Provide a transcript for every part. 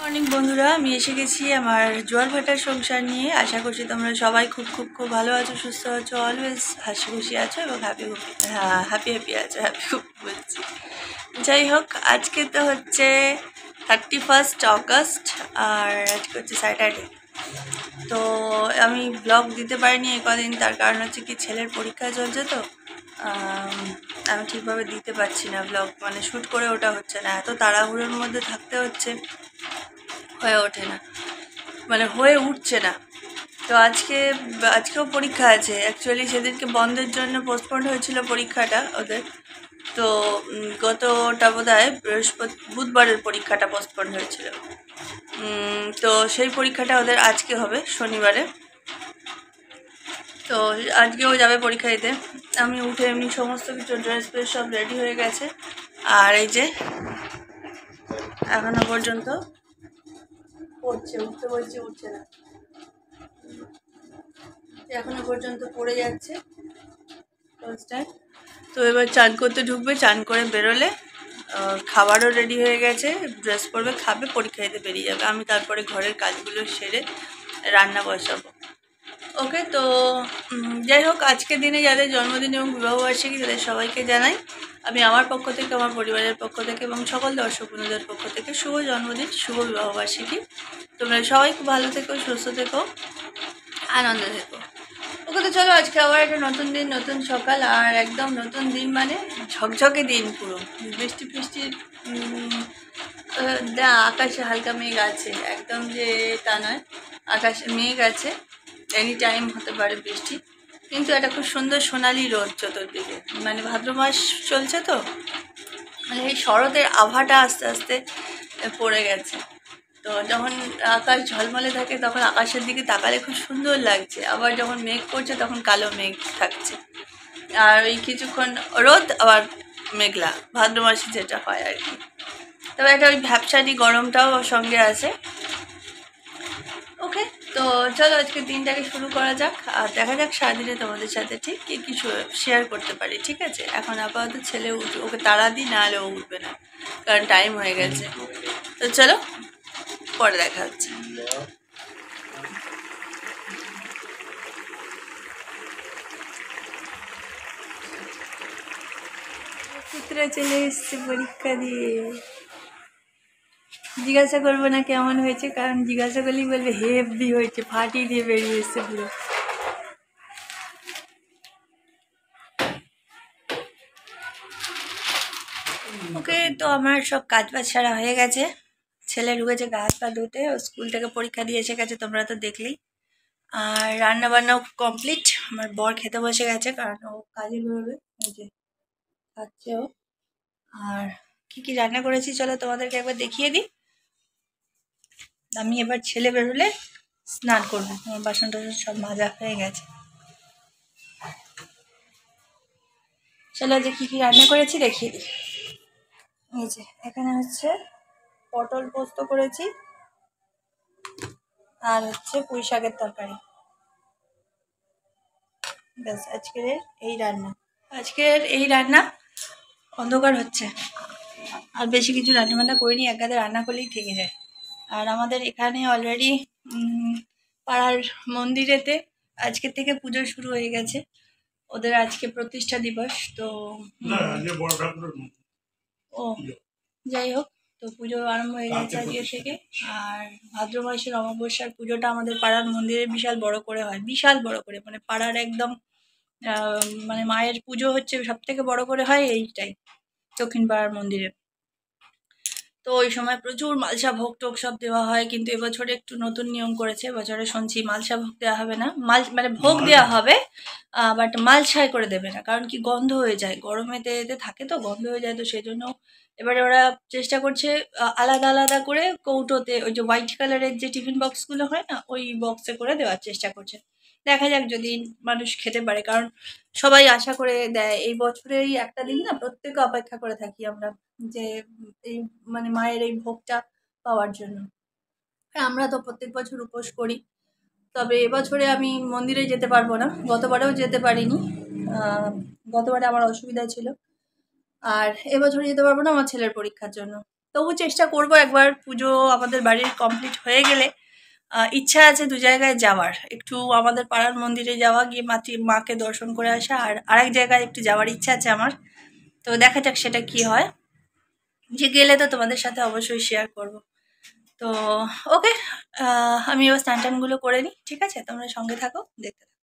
Morning বন্ধুরা, আমি এসে গেছি আমার জোয়ার ভাটার সংসার নিয়ে। আশা করছি তোমরা সবাই খুব খুব খুব ভালো আছো, সুস্থ আছো, অলওয়েজ হাসি খুশি আছো এবং হ্যাপি হ্যাপি আছো। হ্যাপি বলছি, যাই হোক, আজকে তো হচ্ছে 31 অগস্ট আর আজকে হচ্ছে স্যাটারডে। তো আমি ব্লগ দিতে পারিনি এই কদিন, তার কারণ হচ্ছে কি ছেলের পরীক্ষা চলছে, তো আমি ঠিকভাবে দিতে পারছি না ব্লগ, মানে শ্যুট করে ওটা হচ্ছে না, এত তাড়াহুড়োর মধ্যে থাকতে হচ্ছে, হয়ে ওঠে না, মানে হয়ে উঠছে না। তো আজকেও পরীক্ষা আছে। অ্যাকচুয়ালি সেদিনকে বন্ধের জন্য পোস্টপন্ড হয়েছিল পরীক্ষাটা ওদের। তো গতটা বোধ হয় বুধবারের পরীক্ষাটা পোস্টপন্ড হয়েছিল। তো সেই পরীক্ষাটা ওদের আজকে হবে শনিবারে। তো আজকেও যাবে পরীক্ষা দিতে। আমি উঠে এমনি সমস্ত কিছু ড্রেস ফ্রেস সব রেডি হয়ে গেছে। আর এই যে এখনো পর্যন্ত উঠতে বলছে, উঠছে না, এখনো পর্যন্ত পড়ে যাচ্ছে। তো এবার চান করতে ঢুকবে, চান করে বেরোলে খাবারও রেডি হয়ে গেছে, ড্রেস পরবে, খাবে, পরীক্ষা দিতে বেরিয়ে যাবে। আমি তারপরে ঘরের কাজগুলো সেরে রান্না বসাবো। ওকে, তো যাই হোক, আজকের দিনে যাদের জন্মদিন এবং বিবাহবার্ষিকী তাদের সবাইকে জানাই আমি আমার পক্ষ থেকে, আমার পরিবারের পক্ষ থেকে এবং সকল দর্শক বন্ধুদের পক্ষ থেকে শুভ জন্মদিন, শুভ বিবাহবার্ষিকী। তোমরা সবাই খুব ভালো থেকো, সুস্থ থেকো, আনন্দে থেকো। ওকে, তো চলো, আজকে আবার একটা নতুন দিন, নতুন সকাল, আর একদম নতুন দিন মানে ঝকঝকে দিন, পুরো বৃষ্টি ফৃষ্টির আকাশে হালকা মেঘ আছে, একদম যে তা নয়, আকাশে মেঘ আছে, এনি টাইম হতে পারে বৃষ্টি, কিন্তু একটা খুব সুন্দর সোনালি রোদ চতুর্দিকে, মানে ভাদ্র মাস চলছে, তো মানে এই শরতের আভাটা আস্তে আস্তে পড়ে গেছে। তো যখন আকাশ ঝলমলে থাকে তখন আকাশের দিকে তাকালে খুব সুন্দর লাগছে, আবার যখন মেঘ করছে তখন কালো মেঘ থাকছে, আর ওই কিছুক্ষণ রোদ, আবার মেঘলা, ভাদ্র মাসে যেটা হয় আর কি। তবে একটা ওই ভ্যাপসানি গরমটাও সঙ্গে আছে। ওকে, তো চলো আজকে দিনটাকে শুরু করা যাক, আর দেখা যাক সারাদিনে তোমাদের সাথে ঠিক কি কিছু শেয়ার করতে পারি। ঠিক আছে, এখন আপাতত ছেলে ওকে তাড়া দিই, না হলে ও উঠবে না, কারণ টাইম হয়ে গেছে। তো চলো, পরে দেখা হচ্ছে। পুত্রা চলে এসছে পরীক্ষা দিয়ে। জিজ্ঞাসা করবো না কেমন হয়েছে, কারণ জিজ্ঞাসা করলেই বলবে হেভি হয়েছে, ফাটিয়ে দিয়ে বেরিয়ে এসছে পুরো। ওকে, তো আমার সব কাজ বাজ সারা হয়ে গেছে, ছেলে ঢুকেছে গা হাত পা ধুতে, ও স্কুল থেকে পরীক্ষা দিয়ে এসে গেছে, তোমরা তো দেখলেই। আর রান্না বান্নাও কমপ্লিট, আমার বর খেতে বসে গেছে, কারণ ও কাজে বেরোবে, ওই যে খাচ্ছে ও। আর কি কি রান্না করেছি চলো তোমাদেরকে একবার দেখিয়ে দিই। আমি এবার ছেলে বেরোলে স্নান করবো, আমার বাসন টাসন সব মাজা হয়ে গেছে। চলো যে কি কি রান্না করেছি দেখিয়ে দিই। এই যে এখানে হচ্ছে পটল পোস্ত করেছি, আর হচ্ছে পুঁই শাকের তরকারি। ব্যাস, আজকের এই রান্না। অন্ধকার হচ্ছে, আর বেশি কিছু রান্না বান্না করিনি, এক গাদা রান্না করলেই থেকে যায়। আর আমাদের এখানে অলরেডি পাড়ার মন্দিরেতে আজকে থেকে পুজো শুরু হয়ে গেছে, ওদের আজকে প্রতিষ্ঠা দিবস। তো ও যাই হোক, তো পুজো আরম্ভ হয়ে গেছে আজকে থেকে। আর ভাদ্র মাসের অমাবস্যার পুজোটা আমাদের পাড়ার মন্দিরে বিশাল বড় করে হয়, বিশাল বড় করে, মানে পাড়ার একদম মানে মায়ের পুজো হচ্ছে সব থেকে বড় করে হয় এইটাই, দক্ষিণ পাড়ার মন্দিরে। তো ওই সময় প্রচুর মালসা ভোগ টোগ সব দেওয়া হয়, কিন্তু এবছরে একটু নতুন নিয়ম করেছে, এবছরে শুনছি মালসা ভোগ দেওয়া হবে না, মানে ভোগ দেওয়া হবে, বাট মালসায় করে দেবে না, কারণ কি গন্ধ হয়ে যায়, গরমেতে এতে থাকে তো গন্ধ হয়ে যায়, তো সেই জন্য এবারে ওরা চেষ্টা করছে আলাদা আলাদা করে কৌটোতে, ওই যে হোয়াইট কালারের যে টিফিন বক্সগুলো হয় না, ওই বক্সে করে দেওয়ার চেষ্টা করছে। দেখা যাক যদি মানুষ খেতে পারে, কারণ সবাই আশা করে দেয়, এই বছরেই একটা দিন না প্রত্যেকে অপেক্ষা করে থাকি আমরা, যে এই মানে মায়ের এই ভোগটা পাওয়ার জন্য। আর আমরা তো প্রত্যেক বছর উপোস করি, তবে এবছরে আমি মন্দিরে যেতে পারবো না, গতবারেও যেতে পারিনি, গতবারে আমার অসুবিধা ছিল, আর এবছরে যেতে পারবো না আমার ছেলের পরীক্ষার জন্য। তবু চেষ্টা করব একবার পুজো আমাদের বাড়ির কমপ্লিট হয়ে গেলে ইচ্ছা আছে 2 জায়গায় যাওয়ার, একটু আমাদের পাড়ার মন্দিরে যাওয়া, গিয়ে মাকে দর্শন করে আসা, আর আরেক জায়গায় একটু যাওয়ার ইচ্ছা আছে আমার। তো দেখা যাক সেটা কি হয়, যে গেলে তো তোমাদের সাথে অবশ্যই শেয়ার করব। তো ওকে, আমি এবার স্নান-টানগুলো করে নিই, ঠিক আছে? তোমরা সঙ্গে থাকো, দেখতে থাকো।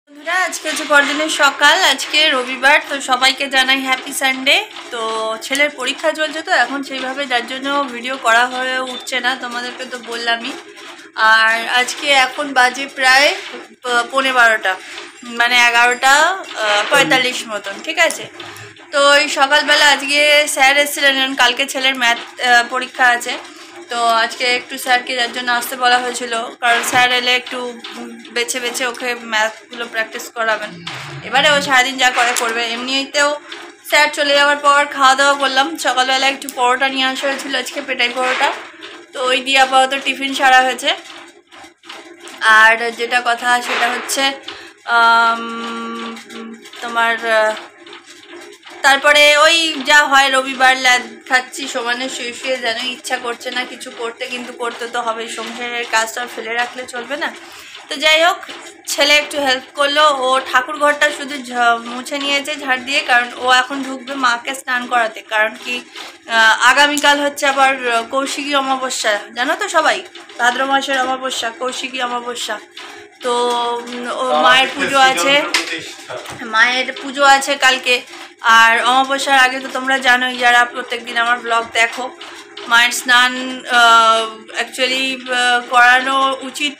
বন্ধুরা, আজকে হচ্ছে পরদিনের সকাল, আজকে রবিবার, তো সবাইকে জানাই হ্যাপি সানডে। তো ছেলের পরীক্ষা চলছে, তো এখন সেইভাবে যার জন্য ভিডিও করা হয়ে উঠছে না, তোমাদেরকে তো বললামই। আর আজকে এখন বাজে প্রায় 12:15, মানে 11:45 মতন, ঠিক আছে? তো ওই সকালবেলা আজকে স্যার এসেছিলেন, কারণ কালকে ছেলের ম্যাথ পরীক্ষা আছে। তো আজকে একটু স্যারকে যার জন্য আসতে বলা হয়েছিল, কারণ স্যার এলে একটু বেছে বেছে ওকে ম্যাথগুলো প্র্যাকটিস করাবেন। এবারে ও সারাদিন যা করবে। এমনিতেও স্যার চলে যাওয়ার পর খাওয়া দাওয়া করলাম। সকালবেলা একটু পরোটা নিয়ে আসা হয়েছিল, আজকে পেটাই পরোটা, তো ওই দিয়ে আপাতত টিফিন সারা হয়েছে। আর যেটা কথা সেটা হচ্ছে তোমার তারপরে ওই যা হয়, রবিবার ল্যাদ খাচ্ছি সমানে, শুয়ে শুয়ে যেন ইচ্ছা করছে না কিছু করতে, কিন্তু করতে তো হবে, সংসারের কাজটা ফেলে রাখলে চলবে না। তো যাই হোক, ছেলে একটু হেল্প করলো, ও ঠাকুর ঘরটা শুধু মুছে নিয়েছে ঝাড় দিয়ে, কারণ ও এখন ঢুকবে মাকে স্নান করাতে। কারণ কি, আগামীকাল হচ্ছে আবার কৌশিকী অমাবস্যা, জানো তো সবাই, ভাদ্র মাসের অমাবস্যা, কৌশিকী অমাবস্যা। তো ও মায়ের পুজো আছে, মায়ের পুজো আছে কালকে। আর অমাবস্যার আগে তো তোমরা জানোই, যারা প্রত্যেকদিন আমার ব্লগ দেখো, মায়ের স্নান অ্যাকচুয়ালি করানো উচিত,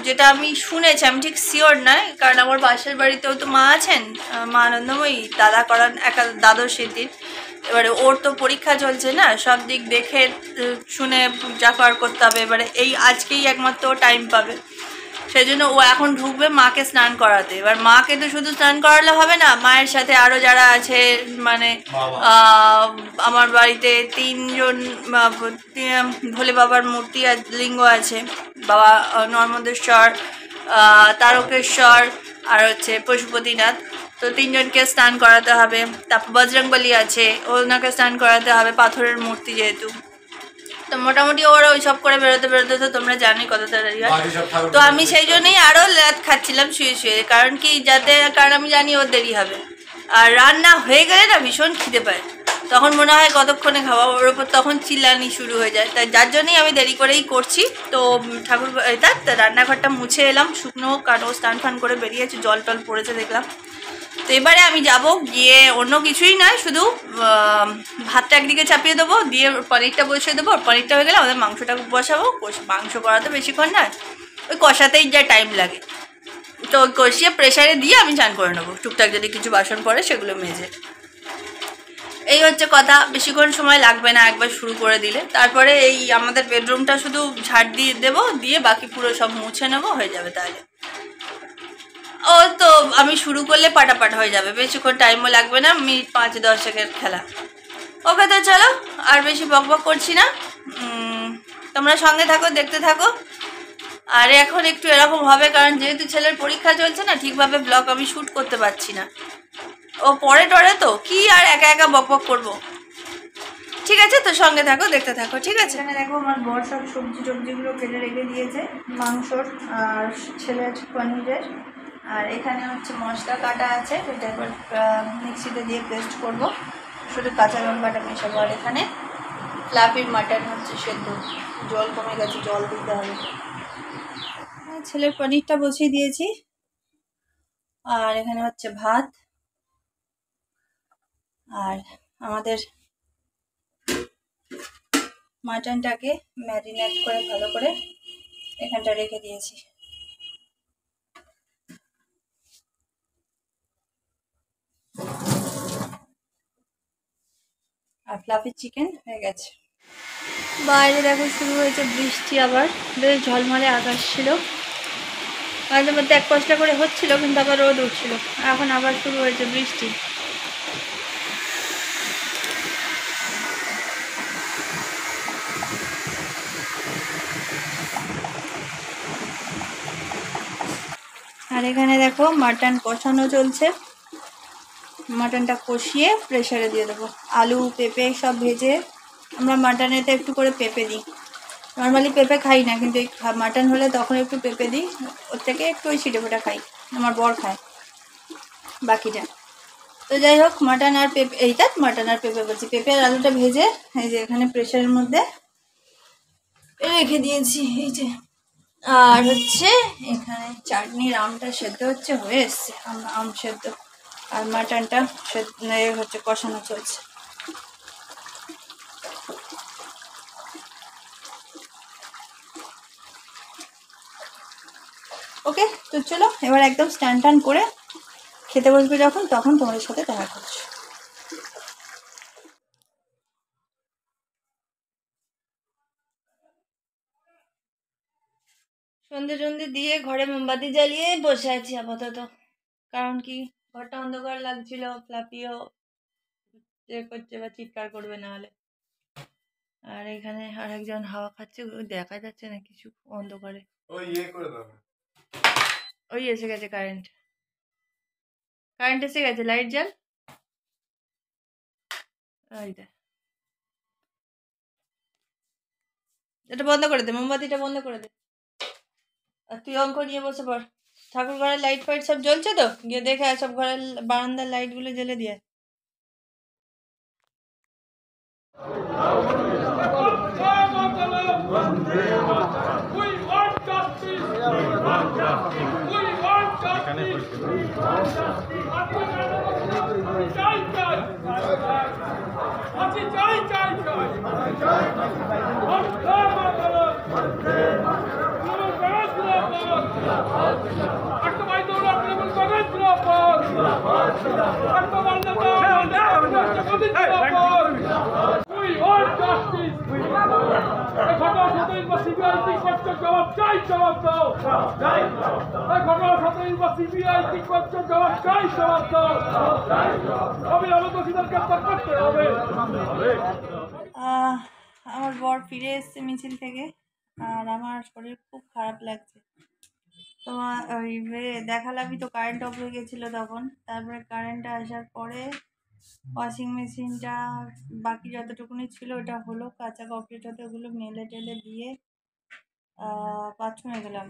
যেটা আমি শুনেছি, আমি ঠিক শিওর নয়, কারণ আমার পাশের বাড়িতেও তো মা আছেন, মা আনন্দময়ী, দাদা করান দ্বাদশ সিদ্ধির। এবারে ওর তো পরীক্ষা চলছে না, সব দিক দেখে শুনে পূজা করতে হবে। এবারে এই আজকেই একমাত্র টাইম পাবে, সেই জন্য ও এখন ঢুকবে মাকে স্নান করাতে। এবার মাকে তো শুধু স্নান করালে হবে না, মায়ের সাথে আরও যারা আছে, মানে আমার বাড়িতে 3জন ভোলে বাবার মূর্তি আর লিঙ্গ আছে, বাবা নর্মদেশ্বর, তারকেশ্বর, আর হচ্ছে পশুপতিনাথ। তো 3জনকে স্নান করাতে হবে। তারপর বজরংবলী আছে, ওনাকে স্নান করাতে হবে, পাথরের মূর্তি যেহেতু। তো মোটামুটি ওরা ওই সব করে বেরোতে বেরোতে তো তোমরা জানোই কত তাড়াতাড়ি হয়। তো আমি সেই জন্যই আরও ল্যাদ খাচ্ছিলাম শুয়ে শুয়ে, কারণ কি, কারণ আমি জানি ওর দেরি হবে। আর রান্না হয়ে গেলে না ভীষণ খিদে পায়, তখন মনে হয় কতক্ষণে খাওয়া, ওর ওপর তখন চিল্লানি শুরু হয়ে যায়। তাই যার জন্যই আমি দেরি করেই করছি। তো ঠাকুর রান্নাঘরটা মুছে এলাম, শুকনো, কারণ ও স্নান ফান করে বেরিয়েছে, জল টল পড়েছে দেখলাম। তো এবারে আমি যাব, গিয়ে অন্য কিছুই নয়, শুধু ভাতটা একদিকে চাপিয়ে দেবো, দিয়ে পনিরটা বসিয়ে দেবো। পনিরটা হয়ে গেলে আমাদের মাংসটা বসাবো। মাংস করাতে বেশিক্ষণ না, ওই কষাতেই যা টাইম লাগে, তো কষিয়ে প্রেশারে দিয়ে আমি চান করে নেবো, টুকটাক যদি কিছু বাসন পড়ে সেগুলো মেজে। এই হচ্ছে কথা, বেশিক্ষণ সময় লাগবে না একবার শুরু করে দিলে। তারপরে এই আমাদের বেডরুমটা শুধু ঝাড় দিয়ে দেবো, দিয়ে বাকি পুরো সব মুছে নেবো, হয়ে যাবে তাহলে। ও তো আমি শুরু করলে পাটাপাট হয়ে যাবে, বেশিক্ষণ টাইমও লাগবে না, মিনিট 5-10 খেলা। ওকে, তো চলো আর বেশি বকবক করছি না, তোমরা সঙ্গে থাকো, দেখতে থাকো। আর এখন একটু এরকম হবে, কারণ যেহেতু ছেলের পরীক্ষা চলছে না, ঠিকভাবে ব্লগ আমি শ্যুট করতে পারছি না। ও পরে টরে তো কি আর একা একা বকবক করবো, ঠিক আছে? তো সঙ্গে থাকো, দেখতে থাকো, ঠিক আছে? এখানে দেখো আমার বর সব সবজিগুলো কেটে রেখে দিয়েছে, মাংসর আর ছেলের পনিরের। আর এখানে হচ্ছে মশলা কাটা আছে, এটা এবার মিক্সিতে দিয়ে পেস্ট করব, শুধু কাঁচা লঙ্কাটা মেশাবো। আর এখানে ফ্লাফি মাটন হচ্ছে সেদ্ধ, জল কমে গেছে, জল দিতে হবে। ছেলের পনিরটা বসিয়ে দিয়েছি, আর এখানে হচ্ছে ভাত, আর আমাদের মাটনটাকে ম্যারিনেট করে ভালো করে এখানটা রেখে দিয়েছি। আর ফ্লাফি চিকেন হয়ে গেছে। বাইরে দেখো শুরু হয়েছে বৃষ্টি, আবার বেশ ঝলমলে আকাশ ছিল, মাঝে মধ্যে এক পশলা করে হচ্ছিল, কিন্তু আবার রোদ উঠছিল। এখন আবার শুরু হয়েছে বৃষ্টি। আর এখানে দেখো মাটন কষানো চলছে, মাটনটা কষিয়ে প্রেসারে দিয়ে দেবো। আলু পেঁপে সব ভেজে আমরা মাটনেতে একটু করে পেঁপে দিই। নর্মালি পেঁপে খাই না, কিন্তু এই মাটন হলে তখন একটু পেঁপে দিই, ওর থেকে একটু ওই ছিটেফোঁটা খাই, আমার বর খায় বাকিটা। তো যাই হোক, মাটন আর পেঁপে, মাটন আর পেঁপে বলছি, পেঁপে আর আলুটা ভেজে এই যে এখানে প্রেশারের মধ্যে রেখে দিয়েছি, এই যে। আর হচ্ছে এখানে চাটনির আমটা সেদ্ধ হচ্ছে, হয়ে এসছে আম সেদ্ধ, আর মাটনটা হচ্ছে কষানো চলছে। ওকে, তো চলো এবার একদম স্টান টান করে খেতে বসবে যখন, তখন তোমাদের সাথে দেখা করছি। সন্ধে দিয়ে ঘরে মোমবাতি জ্বালিয়ে বসে আছি আপাতত। কারণ কি, ঘরটা অন্ধকার লাগছিল, ফ্লাপিও করছে বা চিৎকার করবে না হলে। আর এখানে আরেকজন হাওয়া খাচ্ছে, দেখা যাচ্ছে না কিছু অন্ধকারে। ওই এসে গেছে কারেন্ট এসে গেছে, লাইট জ্বাল। এটা বন্ধ করে দে, মোমবাতিটা বন্ধ করে দে। আর তুই অঙ্ক নিয়ে বসে পড়। ঠাকুর ঘরের লাইট ফাইট সব জ্বলছে তো, গিয়ে দেখে সব ঘরের বারান্দার লাইটগুলো জ্বেলে দিয়ে। আমার বর ফিরে এসছে মিছিল থেকে, আর আমার শরীর খুব খারাপ লাগছে। তোমার ওই দেখালামই তো, কারেন্ট অফ হয়ে গেছিলো তখন। তারপরে কারেন্ট আসার পরে ওয়াশিং মেশিনটা বাকি যতটুকুনি ছিল ওটা হলো, কাঁচা কমপ্লিট হতে, ওগুলো মেলে টেলে দিয়ে বাথরুমে গেলাম।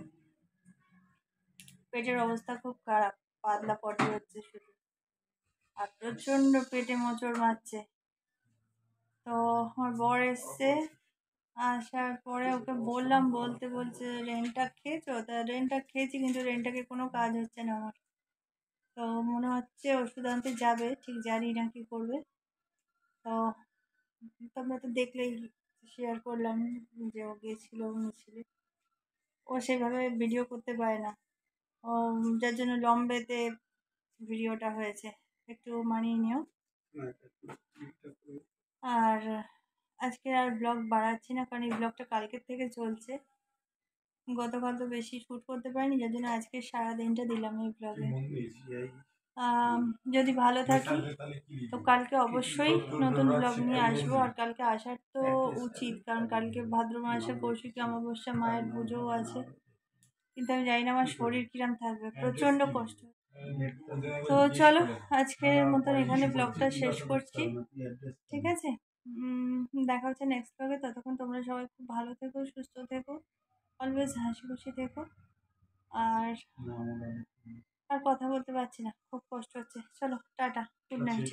পেটের অবস্থা খুব খারাপ, পাতলা পটি হচ্ছে শুধু, আর প্রচণ্ড পেটে মোচড় মারছে। তো আমার বর এসছে, আসার পরে ওকে বললাম, বলছে রেন্টটা খেয়েছো? তা রেন্টটা খেয়েছি, কিন্তু রেন্টটাকে কোনো কাজ হচ্ছে না আমার। তো মনে হচ্ছে ওষুধ আনতে যাবে, ঠিক জানি না কি করবে। তো তোমরা তো দেখলেই, শেয়ার করলাম যে ও গেছিলো মিছিলে। ও সেভাবে ভিডিও করতে পারে না, ও যার জন্য লম্বেতে ভিডিওটা হয়েছে, একটু মানিয়ে নিও। আর আজকে আর ব্লগ বাড়াচ্ছি না, কারণ এই ব্লগটা কালকের থেকে চলছে। গতকাল তো বেশি শ্যুট করতে পারিনি, যার জন্য আজকে সারাদিনটা দিলাম এই ব্লগে। যদি ভালো থাকি তো কালকে অবশ্যই নতুন ব্লগ নিয়ে আসবো। আর কালকে আসার তো উচিত, কারণ কালকে ভাদ্র মাসের কৌশিকী অমাবস্যা, মায়ের পুজোও আছে। কিন্তু আমি জানি না আমার শরীর কিরম থাকবে, প্রচণ্ড কষ্ট। তো চলো আজকের মতন এখানে ব্লগটা শেষ করছি, ঠিক আছে? দেখা হচ্ছে নেক্সট ব্লগে। ততক্ষণ তোমরা সবাই খুব ভালো থেকো, সুস্থ থেকো, অলওয়েজ হাসি খুশি থেকো। আর আর কথা বলতে পারছি না, খুব কষ্ট হচ্ছে। চলো টাটা, গুড নাইট।